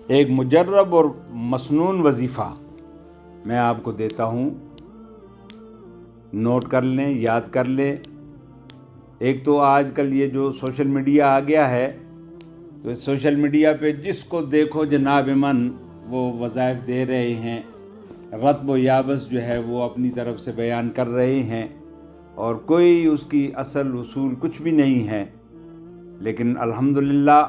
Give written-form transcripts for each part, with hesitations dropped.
ایک مجرب اور مسنون وظیفہ میں آپ کو دیتا ہوں، نوٹ کر لیں، یاد کر لیں۔ ایک تو آج کل یہ جو سوشل میڈیا آ گیا ہے، تو اس سوشل میڈیا پہ جس کو دیکھو جناب من وہ وظائف دے رہے ہیں، رتب و یابس جو ہے وہ اپنی طرف سے بیان کر رہے ہیں، اور کوئی اس کی اصل اصول کچھ بھی نہیں ہے۔ لیکن الحمدللہ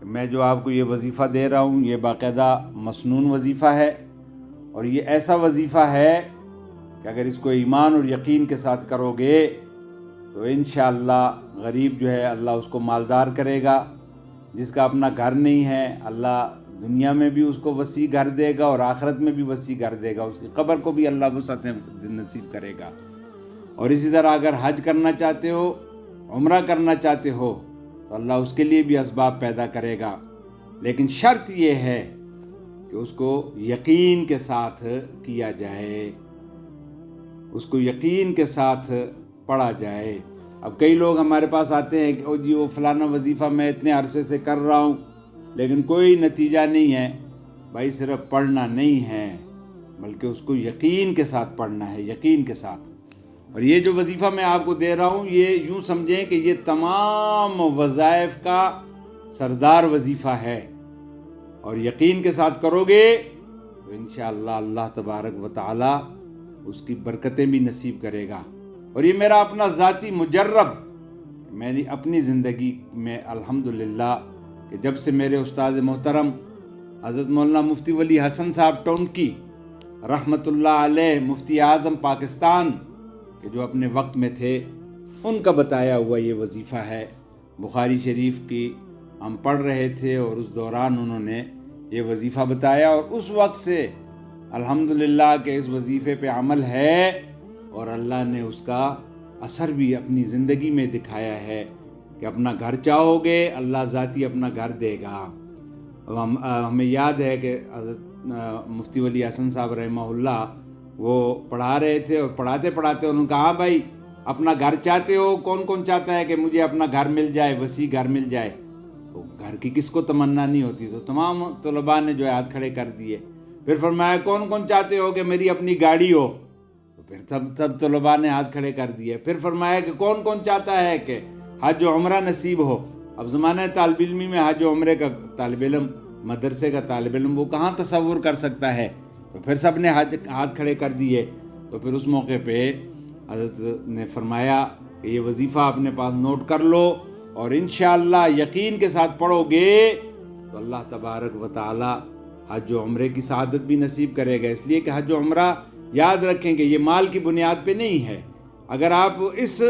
میں جو آپ کو یہ وظیفہ دے رہا ہوں یہ باقاعدہ مسنون وظیفہ ہے، اور یہ ایسا وظیفہ ہے کہ اگر اس کو ایمان اور یقین کے ساتھ کرو گے تو انشاءاللہ غریب جو ہے اللہ اس کو مالدار کرے گا، جس کا اپنا گھر نہیں ہے اللہ دنیا میں بھی اس کو وسیع گھر دے گا اور آخرت میں بھی وسیع گھر دے گا، اس کی قبر کو بھی اللہ وسعت نصیب کرے گا۔ اور اسی طرح اگر حج کرنا چاہتے ہو، عمرہ کرنا چاہتے ہو تو اللہ اس کے لیے بھی اسباب پیدا کرے گا، لیکن شرط یہ ہے کہ اس کو یقین کے ساتھ کیا جائے، اس کو یقین کے ساتھ پڑھا جائے۔ اب کئی لوگ ہمارے پاس آتے ہیں کہ او جی وہ فلانا وظیفہ میں اتنے عرصے سے کر رہا ہوں لیکن کوئی نتیجہ نہیں ہے۔ بھائی صرف پڑھنا نہیں ہے بلکہ اس کو یقین کے ساتھ پڑھنا ہے، یقین کے ساتھ۔ اور یہ جو وظیفہ میں آپ کو دے رہا ہوں یہ یوں سمجھیں کہ یہ تمام وظائف کا سردار وظیفہ ہے، اور یقین کے ساتھ کرو گے تو انشاءاللہ اللہ تبارک و تعالی اس کی برکتیں بھی نصیب کرے گا۔ اور یہ میرا اپنا ذاتی مجرب، میری اپنی زندگی میں الحمدللہ کہ جب سے میرے استاد محترم حضرت مولانا مفتی ولی حسن صاحب ٹونکی رحمۃ اللہ علیہ، مفتی اعظم پاکستان کہ جو اپنے وقت میں تھے، ان کا بتایا ہوا یہ وظیفہ ہے۔ بخاری شریف کی ہم پڑھ رہے تھے اور اس دوران انہوں نے یہ وظیفہ بتایا، اور اس وقت سے الحمدللہ کہ اس وظیفے پہ عمل ہے، اور اللہ نے اس کا اثر بھی اپنی زندگی میں دکھایا ہے کہ اپنا گھر چاہو گے اللہ ذاتی اپنا گھر دے گا۔ ہمیں یاد ہے کہ حضرت مفتی ولی حسن صاحب رحمہ اللہ وہ پڑھا رہے تھے، اور پڑھاتے پڑھاتے انہوں نے کہا ہاں بھائی اپنا گھر چاہتے ہو، کون کون چاہتا ہے کہ مجھے اپنا گھر مل جائے، وسیع گھر مل جائے؟ تو گھر کی کس کو تمنا نہیں ہوتی؟ تو تمام طلباء نے جو ہے ہاتھ کھڑے کر دیے۔ پھر فرمایا کون کون چاہتے ہو کہ میری اپنی گاڑی ہو؟ تو پھر تب طلباء نے ہاتھ کھڑے کر دیے۔ پھر فرمایا کہ کون کون چاہتا ہے کہ حج و عمرہ نصیب ہو؟ اب زمانہ طالب علمی میں حج و عمرے کا طالب علم، مدرسے کا طالب علم وہ کہاں تصور کر سکتا ہے؟ تو پھر سب نے ہاتھ کھڑے کر دیے۔ تو پھر اس موقع پہ حضرت نے فرمایا کہ یہ وظیفہ اپنے پاس نوٹ کر لو، اور انشاءاللہ یقین کے ساتھ پڑھو گے تو اللہ تبارک و تعالی حج و عمرے کی سعادت بھی نصیب کرے گا۔ اس لیے کہ حج و عمرہ یاد رکھیں کہ یہ مال کی بنیاد پہ نہیں ہے۔ اگر آپ اس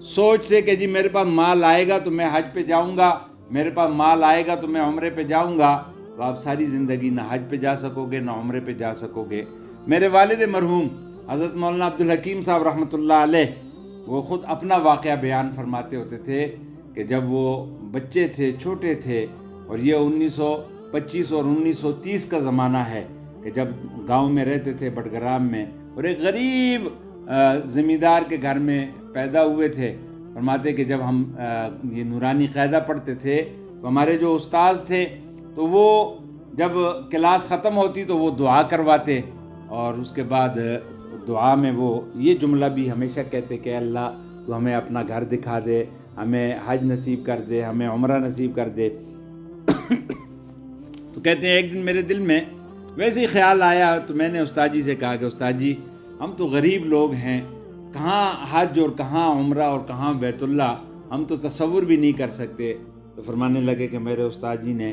سوچ سے کہ جی میرے پاس مال آئے گا تو میں حج پہ جاؤں گا، میرے پاس مال آئے گا تو میں عمرے پہ جاؤں گا، تو آپ ساری زندگی نہ حج پہ جا سکو گے نہ عمرے پہ جا سکو گے۔ میرے والد مرحوم حضرت مولانا عبدالحکیم صاحب رحمۃ اللہ علیہ وہ خود اپنا واقعہ بیان فرماتے ہوتے تھے کہ جب وہ بچے تھے، چھوٹے تھے، اور یہ 1925 اور 1930 کا زمانہ ہے کہ جب گاؤں میں رہتے تھے بٹگرام میں، اور ایک غریب زمیندار کے گھر میں پیدا ہوئے تھے۔ فرماتے کہ جب ہم یہ نورانی قاعدہ پڑھتے تھے تو ہمارے جو استاذ تھے تو وہ جب کلاس ختم ہوتی تو وہ دعا کرواتے، اور اس کے بعد دعا میں وہ یہ جملہ بھی ہمیشہ کہتے کہ اللہ تو ہمیں اپنا گھر دکھا دے، ہمیں حج نصیب کر دے، ہمیں عمرہ نصیب کر دے۔ تو کہتے ہیں ایک دن میرے دل میں ویسے ہی خیال آیا تو میں نے استاد جی سے کہا کہ استاد جی ہم تو غریب لوگ ہیں، کہاں حج اور کہاں عمرہ اور کہاں بیت اللہ، ہم تو تصور بھی نہیں کر سکتے۔ تو فرمانے لگے کہ میرے استاد جی نے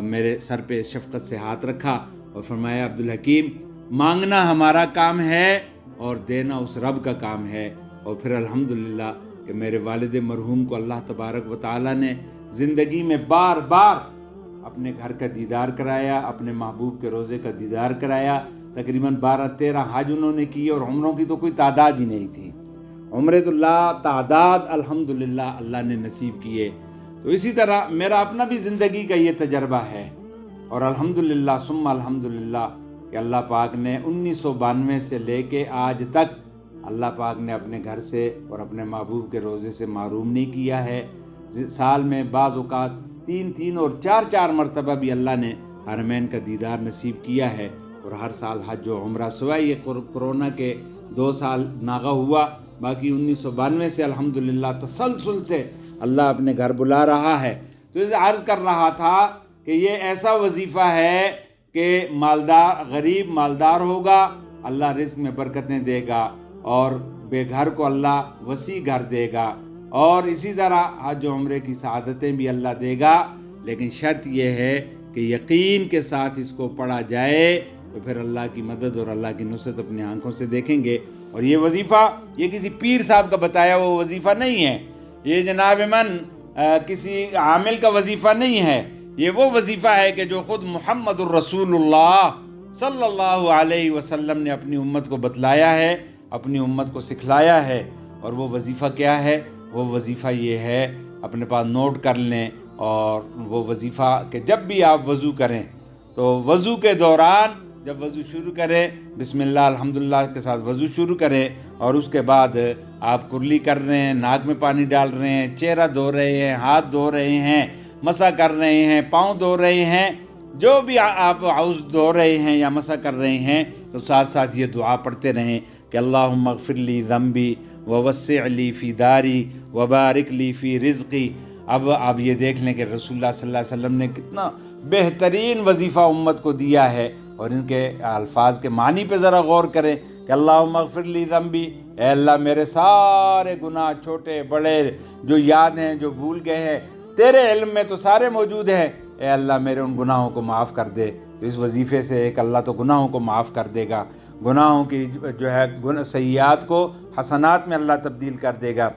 میرے سر پہ شفقت سے ہاتھ رکھا اور فرمایا عبدالحکیم مانگنا ہمارا کام ہے اور دینا اس رب کا کام ہے۔ اور پھر الحمدللہ کہ میرے والد مرحوم کو اللہ تبارک و تعالی نے زندگی میں بار بار اپنے گھر کا دیدار کرایا، اپنے محبوب کے روضے کا دیدار کرایا۔ تقریباً 12-13 حج انہوں نے کی، اور عمروں کی تو کوئی تعداد ہی نہیں تھی، عمرے تو لا تعداد الحمدللہ اللہ نے نصیب کیے۔ تو اسی طرح میرا اپنا بھی زندگی کا یہ تجربہ ہے، اور الحمدللہ ثم الحمدللہ کہ اللہ پاک نے 1992 سے لے کے آج تک اللہ پاک نے اپنے گھر سے اور اپنے محبوب کے روضے سے محروم نہیں کیا ہے۔ سال میں بعض اوقات 3 اور 4 مرتبہ بھی اللہ نے حرمین کا دیدار نصیب کیا ہے، اور ہر سال حج و عمرہ، سوائے یہ کرونا کے 2 سال ناغہ ہوا، باقی 1992 سے الحمدللہ تسلسل سے اللہ اپنے گھر بلا رہا ہے۔ تو اسے عرض کر رہا تھا کہ یہ ایسا وظیفہ ہے کہ غریب مالدار ہوگا، اللہ رزق میں برکتیں دے گا، اور بے گھر کو اللہ وسیع گھر دے گا، اور اسی طرح حج و عمرے کی سعادتیں بھی اللہ دے گا، لیکن شرط یہ ہے کہ یقین کے ساتھ اس کو پڑھا جائے تو پھر اللہ کی مدد اور اللہ کی نصرت اپنی آنکھوں سے دیکھیں گے۔ اور یہ وظیفہ یہ کسی پیر صاحب کا بتایا وہ وظیفہ نہیں ہے، یہ جناب من کسی عامل کا وظیفہ نہیں ہے، یہ وہ وظیفہ ہے کہ جو خود محمد الرسول اللہ صلی اللہ علیہ وسلم نے اپنی امت کو بتلایا ہے، اپنی امت کو سکھلایا ہے۔ اور وہ وظیفہ کیا ہے؟ وہ وظیفہ یہ ہے، اپنے پاس نوٹ کر لیں، اور وہ وظیفہ کہ جب بھی آپ وضو کریں تو وضو کے دوران جب وضو شروع کریں بسم اللہ الحمدللہ کے ساتھ وضو شروع کریں، اور اس کے بعد آپ کرلی کر رہے ہیں، ناک میں پانی ڈال رہے ہیں، چہرہ دھو رہے ہیں، ہاتھ دھو رہے ہیں، مسح کر رہے ہیں، پاؤں دھو رہے ہیں، جو بھی آپ عضو دھو رہے ہیں یا مسح کر رہے ہیں، تو ساتھ ساتھ یہ دعا پڑھتے رہیں کہ اللہم اغفر لی ذنبی ووسع لی فی داری وبارک لی فی رزقی۔ اب آپ یہ دیکھ لیں کہ رسول اللہ صلی اللہ علیہ وسلم نے کتنا بہترین وظیفہ امت کو دیا ہے، اور ان کے الفاظ کے معنی پہ ذرا غور کریں کہ اللہم اغفر لی ذنبی، اے اللہ میرے سارے گناہ چھوٹے بڑے جو یاد ہیں جو بھول گئے ہیں، تیرے علم میں تو سارے موجود ہیں، اے اللہ میرے ان گناہوں کو معاف کر دے۔ تو اس وظیفے سے ایک اللہ تو گناہوں کو معاف کر دے گا، گناہوں کی جو ہے سیئات کو حسنات میں اللہ تبدیل کر دے گا،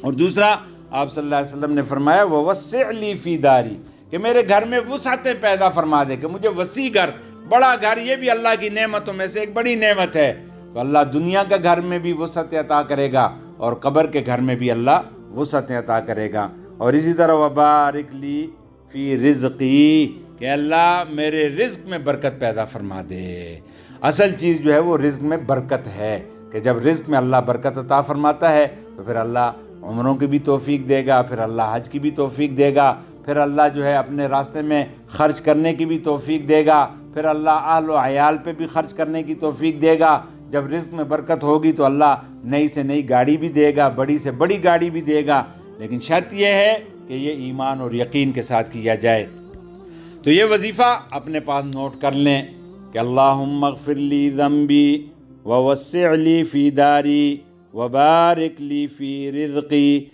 اور دوسرا آپ صلی اللہ علیہ وسلم نے فرمایا وَوَسِّعْ لِي فِي دَارِي، کہ میرے گھر میں وسعتیں پیدا فرما دے، کہ مجھے وسیع گھر، بڑا گھر، یہ بھی اللہ کی نعمتوں میں سے ایک بڑی نعمت ہے۔ تو اللہ دنیا کا گھر میں بھی وسعتیں عطا کرے گا، اور قبر کے گھر میں بھی اللہ وسعتیں عطا کرے گا۔ اور اسی طرح وَبَارِكْ لِي فِي رِزْقِي، کہ اللہ میرے رزق میں برکت پیدا فرما دے۔ اصل چیز جو ہے وہ رزق میں برکت ہے، کہ جب رزق میں اللہ برکت عطا فرماتا ہے تو پھر اللہ عمروں کی بھی توفیق دے گا، پھر اللہ حج کی بھی توفیق دے گا، پھر اللہ جو ہے اپنے راستے میں خرچ کرنے کی بھی توفیق دے گا، پھر اللہ اہل و عیال پہ بھی خرچ کرنے کی توفیق دے گا۔ جب رزق میں برکت ہوگی تو اللہ نئی سے نئی گاڑی بھی دے گا، بڑی سے بڑی گاڑی بھی دے گا، لیکن شرط یہ ہے کہ یہ ایمان اور یقین کے ساتھ کیا جائے۔ تو یہ وظیفہ اپنے پاس نوٹ کر لیں کہ اللہم اغفر لی ذنبی ووسع لی فی داری وبارک لی فی رزقی،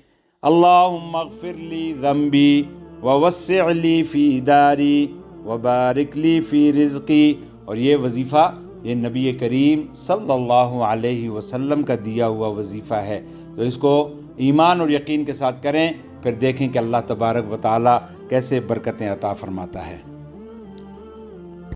اللہم اغفر لی ذنبی ووسع لی فی داری وبارک لی فی رزقی۔ اور یہ وظیفہ یہ نبی کریم صلی اللہ علیہ وسلم کا دیا ہوا وظیفہ ہے، تو اس کو ایمان اور یقین کے ساتھ کریں، پھر دیکھیں کہ اللہ تبارک و تعالیٰ کیسے برکتیں عطا فرماتا ہے۔